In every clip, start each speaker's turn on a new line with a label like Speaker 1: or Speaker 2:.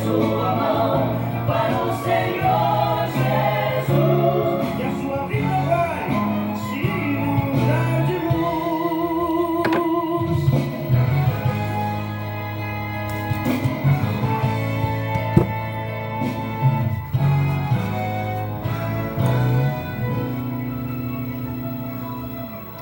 Speaker 1: sua mão para o Senhor Jesus, e a sua vida vai se inundar de luz.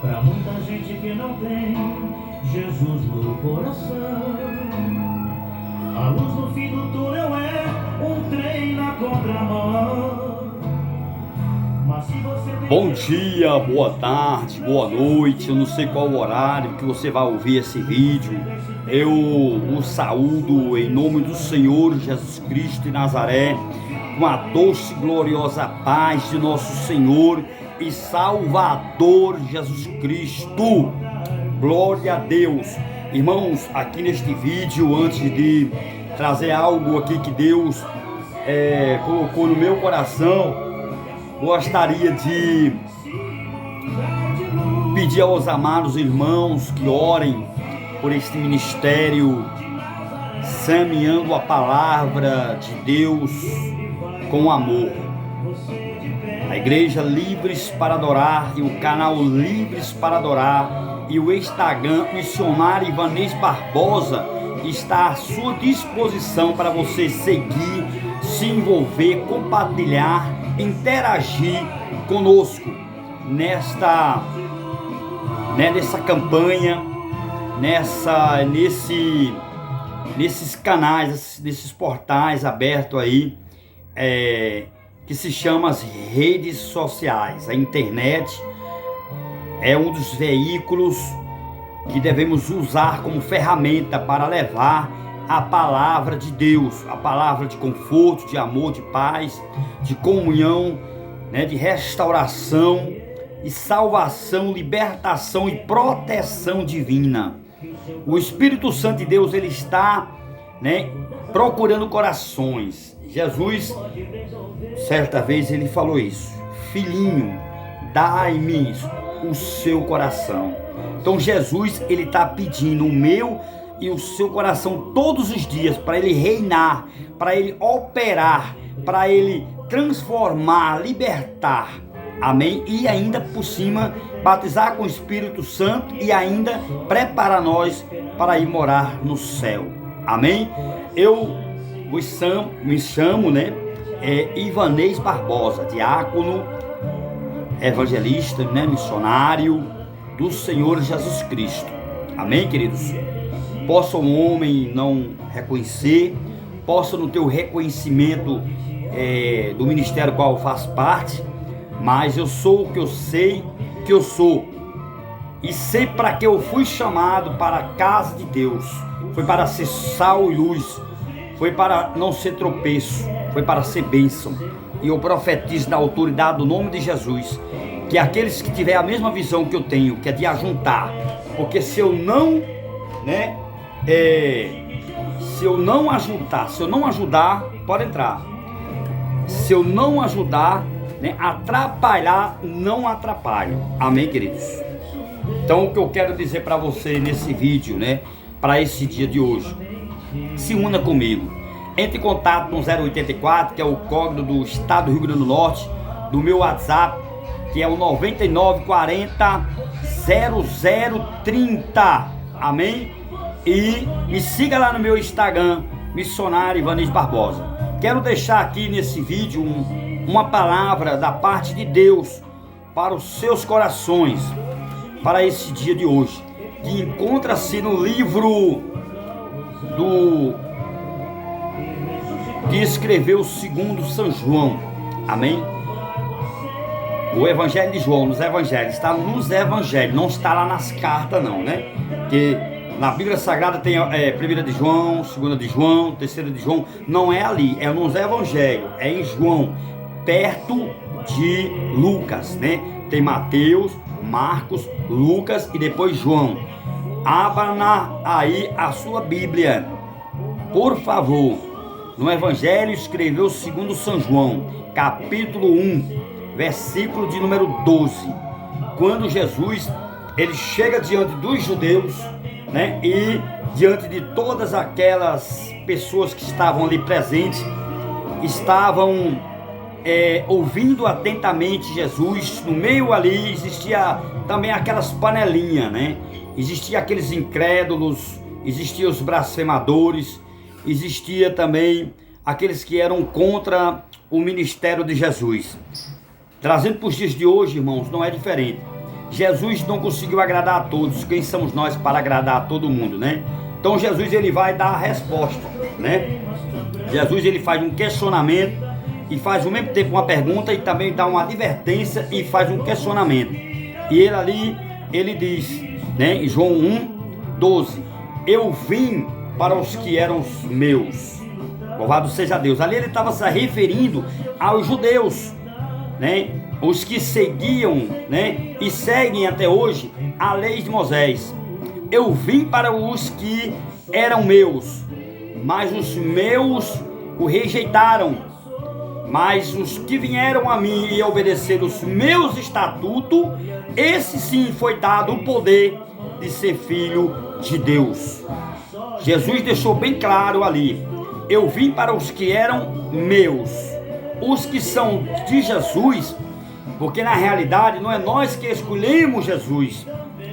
Speaker 1: Para muita gente que não tem Jesus no coração, a luz no fim do túnel é um trem na contramão. Mas se você tem...
Speaker 2: Bom dia, boa tarde, boa noite. Eu não sei qual o horário que você vai ouvir esse vídeo. Eu o saúdo em nome do Senhor Jesus Cristo de Nazaré, com a doce e gloriosa paz de nosso Senhor e Salvador Jesus Cristo. Glória a Deus. Irmãos, aqui neste vídeo, antes de trazer algo aqui que Deus colocou no meu coração, gostaria de pedir aos amados irmãos que orem por este ministério, semeando a palavra de Deus com amor. A igreja Livres para Adorar e o canal Livres para Adorar e o Instagram Missionário Ivanês Barbosa está à sua disposição para você seguir, se envolver, compartilhar, interagir conosco nessa campanha, nesses canais, nesses portais abertos aí, que se chama as redes sociais. A internet é um dos veículos que devemos usar como ferramenta para levar a palavra de Deus, a palavra de conforto, de amor, de paz, de comunhão, de restauração e salvação, libertação e proteção divina. O Espírito Santo de Deus, ele está, procurando corações. Jesus, certa vez, ele falou isso: filhinho, dai-me o seu coração. Então Jesus, ele está pedindo o meu e o seu coração todos os dias, para ele reinar, para ele operar, para ele transformar, libertar, amém? E ainda por cima, batizar com o Espírito Santo e ainda preparar nós para ir morar no céu, amém? Eu me chamo, Ivanês Barbosa, diácono, evangelista, missionário do Senhor Jesus Cristo, amém, queridos? Possa um homem não reconhecer, possa não ter o reconhecimento do ministério qual faz parte, mas eu sou o que eu sei que eu sou, e sei para que eu fui chamado para a casa de Deus. Foi para ser sal e luz, foi para não ser tropeço, foi para ser bênção. E eu profetizo na autoridade do nome de Jesus, que aqueles que tiverem a mesma visão que eu tenho, que é de ajuntar, porque se eu não ajudar, pode entrar. Se eu não ajudar, atrapalhar, não atrapalho. Amém, queridos? Então, o que eu quero dizer para você nesse vídeo, para esse dia de hoje, se una comigo. Entre em contato no 084, que é o código do estado do Rio Grande do Norte, do meu WhatsApp, que é o 9940 0030. Amém? E me siga lá no meu Instagram, Missionário Ivanês Barbosa. Quero deixar aqui nesse vídeo uma palavra da parte de Deus para os seus corações, para esse dia de hoje, que encontra-se no livro que escreveu segundo São João, amém? O Evangelho de João, nos Evangelhos, está nos Evangelhos, não está lá nas cartas não, Porque na Bíblia Sagrada tem 1 de João, 2 de João, 3 de João, não é ali, é nos Evangelhos, é em João, perto de Lucas, Tem Mateus, Marcos, Lucas e depois João. Abra aí a sua Bíblia, por favor, no Evangelho escreveu segundo São João, capítulo 1, versículo de número 12, quando Jesus, ele chega diante dos judeus, e diante de todas aquelas pessoas que estavam ali presentes, estavam ouvindo atentamente Jesus. No meio ali existia também aquelas panelinhas, né? Existia aqueles incrédulos, existiam os blasfemadores, existia também aqueles que eram contra o ministério de Jesus. Trazendo para os dias de hoje, irmãos, não é diferente. Jesus não conseguiu agradar a todos. Quem somos nós para agradar a todo mundo, né? Então Jesus, ele vai dar a resposta, né? Jesus, ele faz um questionamento e faz ao mesmo tempo uma pergunta e também dá uma advertência e faz um questionamento. E ele ali, ele diz, né, em João 1:12, eu vim para os que eram os meus. Louvado seja Deus. Ali ele estava se referindo aos judeus, né? Os que seguiam, né, e seguem até hoje a lei de Moisés. Eu vim para os que eram meus, mas os meus o rejeitaram. Mas os que vieram a mim e obedeceram os meus estatutos, esse sim foi dado o poder de ser filho de Deus. Jesus deixou bem claro ali, eu vim para os que eram meus. Os que são de Jesus, porque na realidade não é nós que escolhemos Jesus.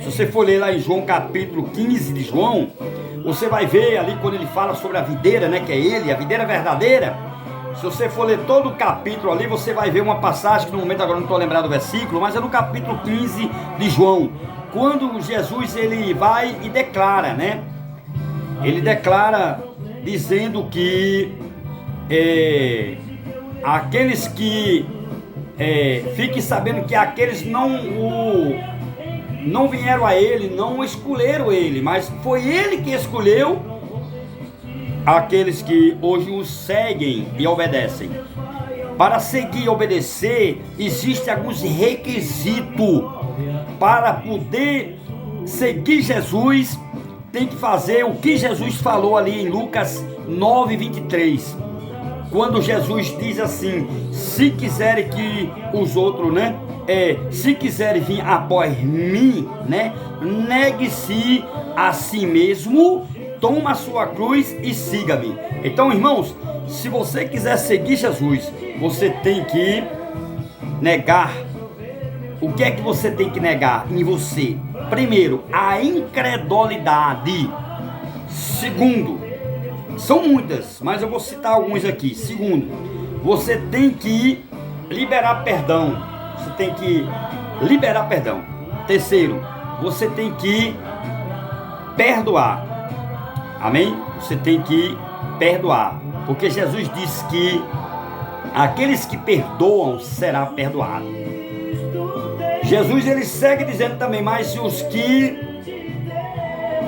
Speaker 2: Se você for ler lá em João capítulo 15 de João, você vai ver ali quando ele fala sobre a videira, né, que é ele, a videira verdadeira. Se você for ler todo o capítulo ali, você vai ver uma passagem que no momento agora não estou lembrado do versículo, mas é no capítulo 15 de João, quando Jesus ele vai e declara, né? Ele declara dizendo que aqueles que fiquem sabendo que aqueles não vieram a ele, não escolheram ele, mas foi ele que escolheu aqueles que hoje o seguem e obedecem. Para seguir e obedecer, existem alguns requisitos. Para poder seguir Jesus, tem que fazer o que Jesus falou ali em Lucas 9:23. Quando Jesus diz assim, se quiserem que os outros, né? Se quiserem vir após mim, né? Negue-se a si mesmo, toma a sua cruz e siga-me. Então, irmãos, se você quiser seguir Jesus, você tem que negar. O que é que você tem que negar em você? Primeiro, a incredulidade. Segundo, são muitas, mas eu vou citar alguns aqui. Segundo, você tem que liberar perdão. Você tem que liberar perdão. Terceiro, você tem que perdoar. Amém? Você tem que perdoar. Porque Jesus disse que aqueles que perdoam será perdoado. Jesus ele segue dizendo também, mas os que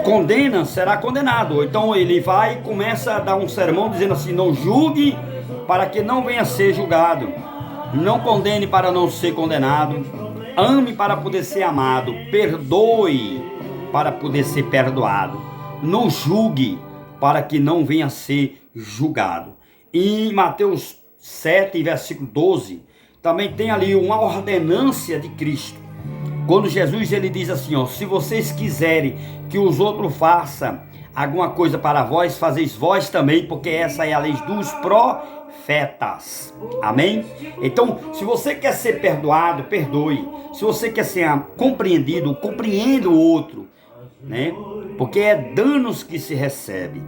Speaker 2: condenam será condenado. Então ele vai e começa a dar um sermão dizendo assim, não julgue para que não venha a ser julgado, não condene para não ser condenado, ame para poder ser amado, perdoe para poder ser perdoado, não julgue para que não venha a ser julgado. Em Mateus 7, versículo 12, também tem ali uma ordenância de Cristo. Quando Jesus ele diz assim, ó, se vocês quiserem que os outros façam alguma coisa para vós, fazeis vós também, porque essa é a lei dos profetas. Amém? Então, se você quer ser perdoado, perdoe. Se você quer ser compreendido, compreenda o outro, né? Porque é danos que se recebe.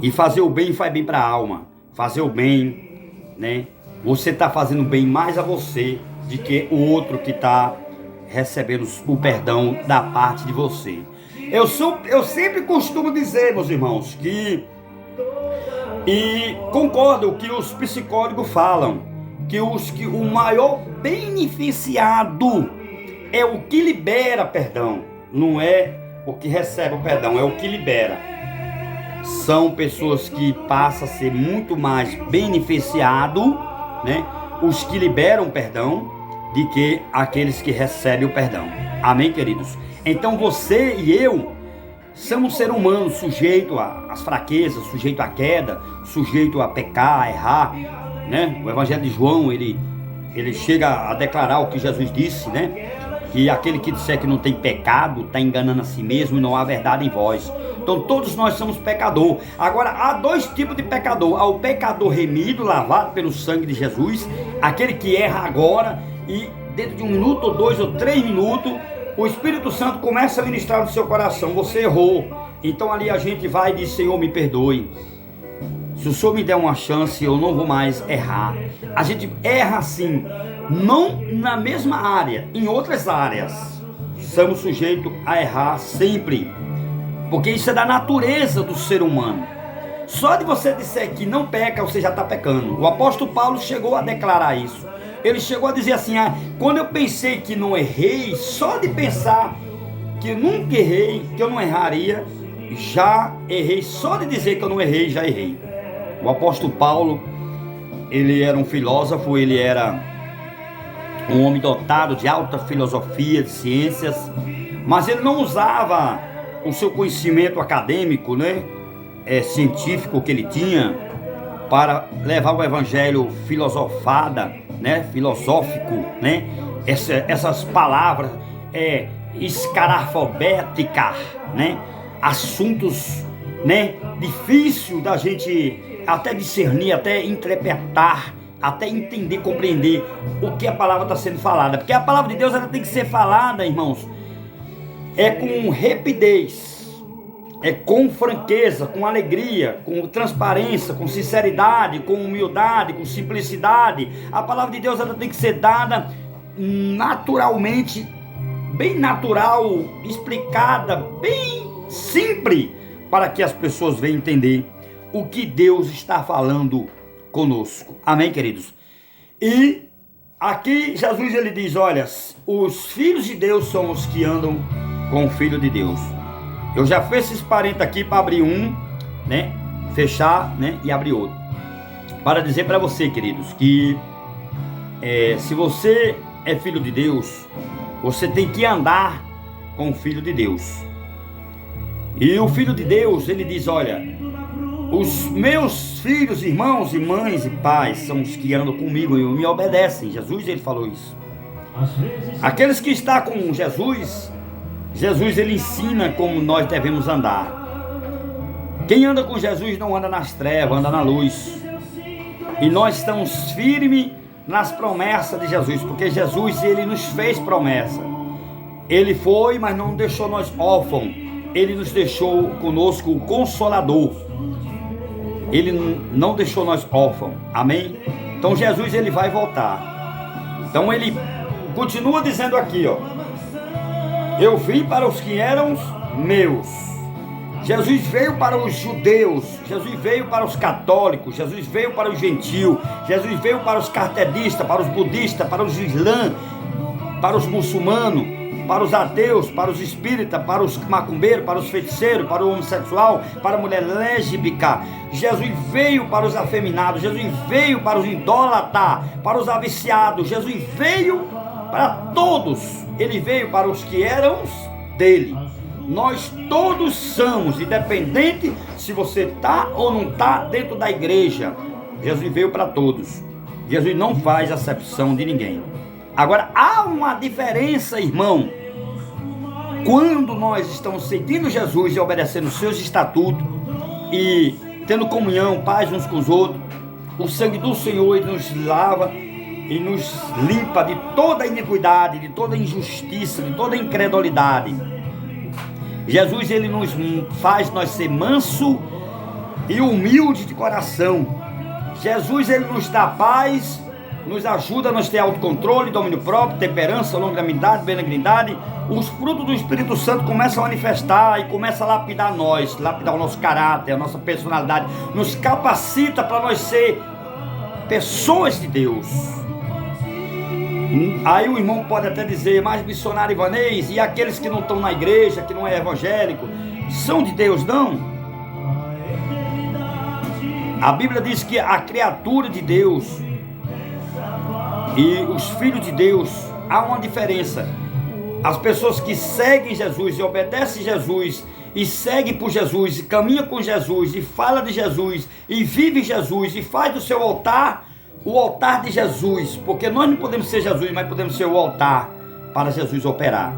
Speaker 2: E fazer o bem faz bem para a alma. Fazer o bem, né? Você está fazendo bem mais a você do que o outro que está recebendo o perdão da parte de você. Eu sempre costumo dizer, meus irmãos, e concordo que os psicólogos falam, que o maior beneficiado é o que libera perdão, não é o que recebe o perdão, é o que libera. São pessoas que passam a ser muito mais beneficiado, né? Os que liberam perdão, de que aqueles que recebem o perdão. Amém, queridos? Então você e eu somos seres humanos sujeitos às fraquezas, sujeitos à queda, sujeitos a pecar, a errar, né? O Evangelho de João, ele chega a declarar o que Jesus disse, né? que aquele que disser que não tem pecado está enganando a si mesmo e não há verdade em vós. Então todos nós somos pecador. Agora há dois tipos de pecador: há o pecador remido, lavado pelo sangue de Jesus, aquele que erra agora e dentro de 1 minuto ou 2 ou 3 minutos o Espírito Santo começa a ministrar no seu coração: você errou. Então ali a gente vai e diz: Senhor, me perdoe, se o Senhor me der uma chance, eu não vou mais errar. A gente erra assim, não na mesma área, em outras áreas somos sujeitos a errar sempre, porque isso é da natureza do ser humano. Só de você disser que não peca, você já está pecando. O apóstolo Paulo chegou a declarar isso. Ele chegou a dizer assim: quando eu pensei que não errei, só de pensar que eu nunca errei, que eu não erraria, já errei. Só de dizer que eu não errei, já errei. O apóstolo Paulo, ele era um filósofo, ele era um homem dotado de alta filosofia, de ciências, mas ele não usava o seu conhecimento acadêmico, né, científico que ele tinha, para levar o evangelho filosófico, né, essas palavras escarafobética, né, assuntos, né, difícil da gente até discernir, até interpretar, até entender, compreender o que a palavra está sendo falada, porque a palavra de Deus ela tem que ser falada, irmãos, com rapidez, com franqueza, com alegria, com transparência, com sinceridade, com humildade, com simplicidade. A palavra de Deus ela tem que ser dada naturalmente, bem natural, explicada, bem simples, para que as pessoas venham entender o que Deus está falando conosco. Amém, queridos? E aqui Jesus ele diz: olha, os filhos de Deus são os que andam com o Filho de Deus. Eu já fiz esses parênteses aqui para abrir um, né, fechar, né, e abrir outro, para dizer para você, queridos, que se você é filho de Deus, você tem que andar com o Filho de Deus. E o Filho de Deus, ele diz: olha, os meus filhos, irmãos e mães e pais são os que andam comigo e me obedecem. Jesus, ele falou isso. Aqueles que estão com Jesus, Jesus, ele ensina como nós devemos andar. Quem anda com Jesus não anda nas trevas, anda na luz. E nós estamos firmes nas promessas de Jesus, porque Jesus, ele nos fez promessa. Ele foi, mas não deixou nós órfãos. Ele nos deixou conosco o Consolador. Ele não deixou nós órfãos. Amém? Então Jesus, ele vai voltar. Então ele continua dizendo aqui, ó: eu vim para os que eram meus. Jesus veio para os judeus, Jesus veio para os católicos, Jesus veio para os gentios, Jesus veio para os cartedistas, para os budistas, para os islãs, para os muçulmanos, para os ateus, para os espíritas, para os macumbeiros, para os feiticeiros, para o homossexual, para a mulher lésbica. Jesus veio para os afeminados, Jesus veio para os idólatras, para os aviciados, Jesus veio para todos. Ele veio para os que eram dele. Nós todos somos, independente se você está ou não está dentro da igreja. Jesus veio para todos. Jesus não faz acepção de ninguém. Agora, há uma diferença, irmão, quando nós estamos seguindo Jesus e obedecendo os seus estatutos e tendo comunhão, paz uns com os outros. O sangue do Senhor ele nos lava e nos limpa de toda iniquidade, de toda injustiça, de toda incredulidade. Jesus, ele nos faz nós ser manso e humilde de coração. Jesus, ele nos dá paz, nos ajuda a nós ter autocontrole, domínio próprio, temperança, longanimidade, benignidade. Os frutos do Espírito Santo começam a manifestar e começam a lapidar nós, lapidar o nosso caráter, a nossa personalidade, nos capacita para nós ser pessoas de Deus. Aí o irmão pode até dizer: mas missionário Ivanês, e aqueles que não estão na igreja, que não é evangélico, são de Deus? Não. A Bíblia diz que a criatura de Deus e os filhos de Deus, há uma diferença. As pessoas que seguem Jesus e obedecem Jesus e seguem por Jesus e caminham com Jesus e fala de Jesus e vive Jesus e faz do seu altar o altar de Jesus, porque nós não podemos ser Jesus, mas podemos ser o altar, para Jesus operar.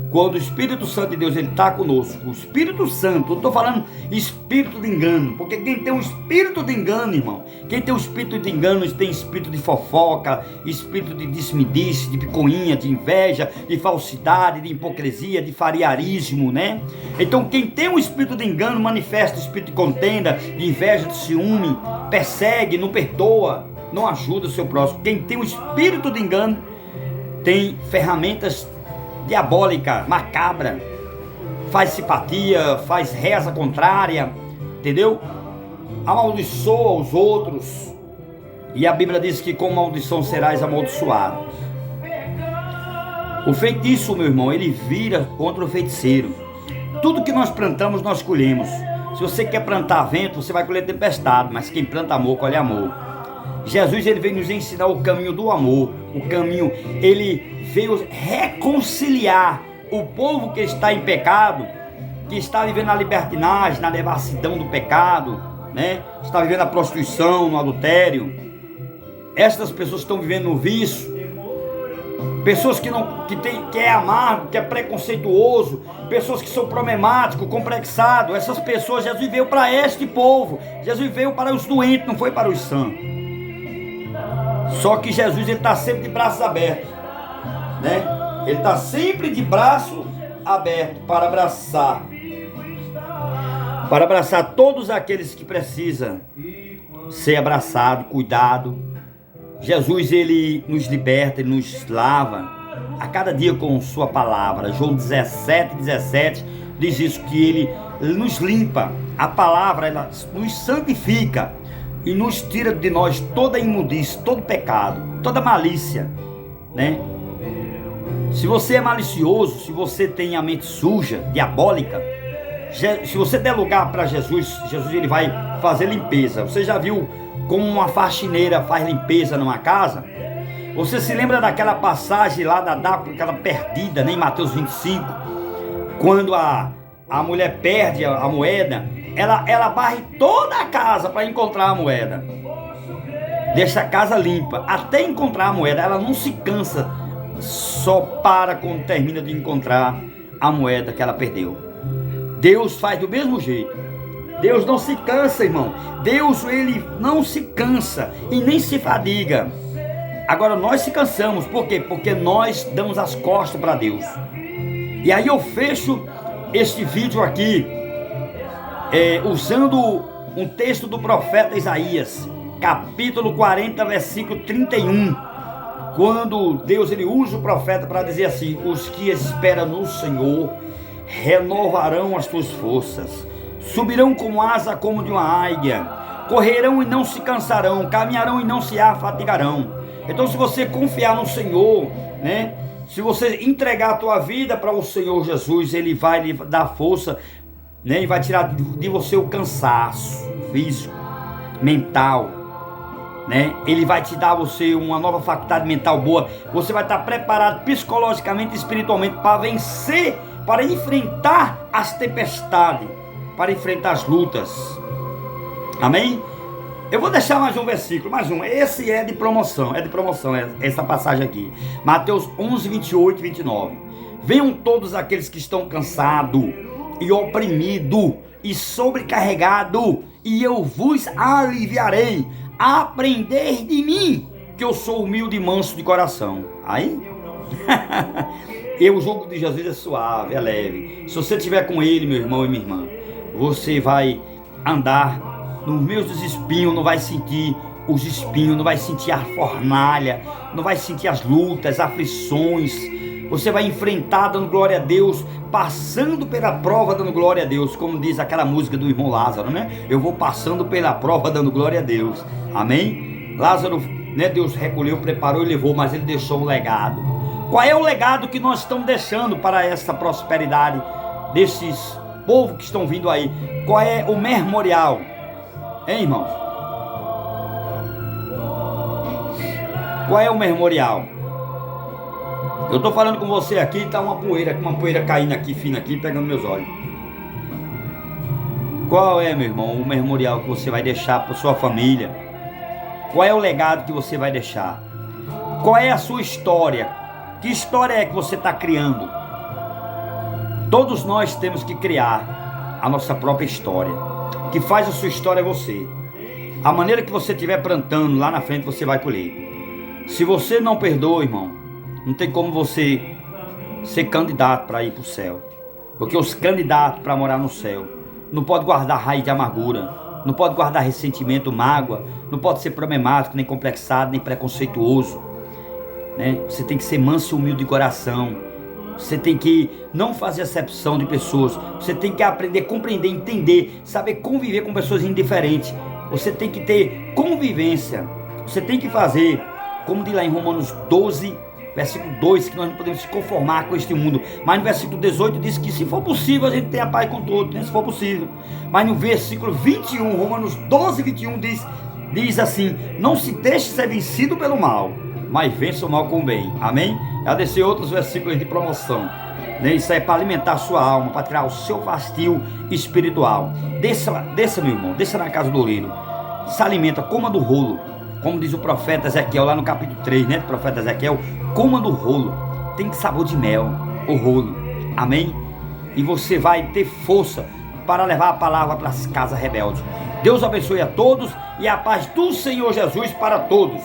Speaker 2: Quando o Espírito Santo de Deus está conosco, o Espírito Santo, eu estou falando espírito de engano, porque quem tem um espírito de engano, irmão, quem tem um espírito de engano tem espírito de fofoca, espírito de disse-me-disse, de picuinha, de inveja, de falsidade, de hipocrisia, de fariarismo, né? Então quem tem um espírito de engano manifesta o espírito de contenda, de inveja, de ciúme, persegue, não perdoa, não ajuda o seu próximo. Quem tem um espírito de engano tem ferramentas diabólica, macabra, faz simpatia, faz reza contrária, entendeu? Amaldiçoa os outros, e a Bíblia diz que com maldição serás amaldiçoado. O feitiço, meu irmão, ele vira contra o feiticeiro. Tudo que nós plantamos, nós colhemos. Se você quer plantar vento, você vai colher tempestade, mas quem planta amor, colhe amor. Jesus, ele veio nos ensinar o caminho do amor, o caminho, ele veio reconciliar o povo que está em pecado, que está vivendo na libertinagem, na devassidão do pecado, né? Está vivendo a prostituição, no adultério. Estas pessoas estão vivendo no vício, pessoas que é amargo, que é preconceituoso, pessoas que são problemáticos, complexados. Essas pessoas, Jesus veio para este povo, Jesus veio para os doentes, não foi para os sãos. Só que Jesus, ele está sempre de braços abertos, né? Ele está sempre de braço aberto para abraçar todos aqueles que precisam ser abraçado, cuidado. Jesus, ele nos liberta, ele nos lava a cada dia com sua palavra. João 17:17 diz isso, que ele nos limpa. A palavra, ela nos santifica e nos tira de nós toda imundície, todo pecado, toda malícia, né? Se você é malicioso, se você tem a mente suja, diabólica, se você der lugar para Jesus, ele vai fazer limpeza. Você já viu como uma faxineira faz limpeza numa casa? Você se lembra daquela passagem lá aquela perdida, né, em Mateus 25, quando a mulher perde a moeda, ela varre toda a casa para encontrar a moeda, deixa a casa limpa até encontrar a moeda. Ela não se cansa, só para quando termina de encontrar a moeda que ela perdeu. Deus faz do mesmo jeito. Deus não se cansa, irmão. Deus, ele não se cansa e nem se fadiga. Agora nós se cansamos, por quê? Porque nós damos as costas para Deus. E aí eu fecho este vídeo aqui usando um texto do profeta Isaías, capítulo 40, versículo 31, quando Deus, ele usa o profeta para dizer assim: os que esperam no Senhor renovarão as suas forças, subirão com asa como de uma águia, correrão e não se cansarão, caminharão e não se afatigarão. Então, se você confiar no Senhor, né, se você entregar a tua vida para o Senhor Jesus, ele vai lhe dar força, né, e vai tirar de você o cansaço físico, mental, né? Ele vai te dar a você uma nova faculdade mental boa. Você vai estar preparado psicologicamente e espiritualmente para vencer, para enfrentar as tempestades, para enfrentar as lutas. Amém? Eu vou deixar mais um versículo, mais um. Esse é de promoção, essa passagem aqui. Mateus 11, 28 e 29. Venham todos aqueles que estão cansados e oprimidos e sobrecarregados, e eu vos aliviarei. Aprender de mim, que eu sou humilde e manso de coração. Aí, e o jugo de Jesus é suave, é leve. Se você estiver com ele, meu irmão e minha irmã, você vai andar nos meus dos espinhos, não vai sentir os espinhos, não vai sentir a fornalha, não vai sentir as lutas, aflições. Você vai enfrentar dando glória a Deus, passando pela prova dando glória a Deus, como diz aquela música do irmão Lázaro, né? Eu vou passando pela prova dando glória a Deus. Amém? Lázaro, né, Deus recolheu, preparou e levou, mas ele deixou um legado. Qual é o legado que nós estamos deixando para essa prosperidade desses povos que estão vindo aí? Qual é o memorial? Hein, irmãos? Qual é o memorial? Eu estou falando com você aqui, está uma poeira caindo aqui, fina aqui, pegando meus olhos. Qual é, meu irmão, o memorial que você vai deixar para sua família? Qual é o legado que você vai deixar? Qual é a sua história Que história é que você está criando? Todos nós temos que criar a nossa própria história. Que faz a sua história é você. A maneira que você estiver plantando, lá na frente você vai colher. Se você não perdoa, irmão, não tem como você ser candidato para ir para o céu. Porque os candidatos para morar no céu não pode guardar raiz de amargura, não pode guardar ressentimento, mágoa, não pode ser problemático, nem complexado, nem preconceituoso, né? Você tem que ser manso e humilde de coração. Você tem que não fazer acepção de pessoas. Você tem que aprender a compreender, entender, saber conviver com pessoas indiferentes. Você tem que ter convivência. Você tem que fazer, como diz lá em Romanos 12, versículo 2, que nós não podemos se conformar com este mundo. Mas no versículo 18 diz que se for possível a gente tem a paz com todos, né? Se for possível. Mas no versículo 21, Romanos 12, 21 diz assim: não se deixe ser vencido pelo mal, mas vença o mal com o bem. Amém? Já desci outros versículos de promoção, né? Isso aí é para alimentar a sua alma, para tirar o seu vazio espiritual. Desça, meu irmão, desça na casa do oleiro. Se alimenta, coma do rolo. Como diz o profeta Ezequiel lá no capítulo 3, né? O profeta Ezequiel, coma do rolo. Tem sabor de mel, o rolo. Amém? E você vai ter força para levar a palavra para as casas rebeldes. Deus abençoe a todos e a paz do Senhor Jesus para todos.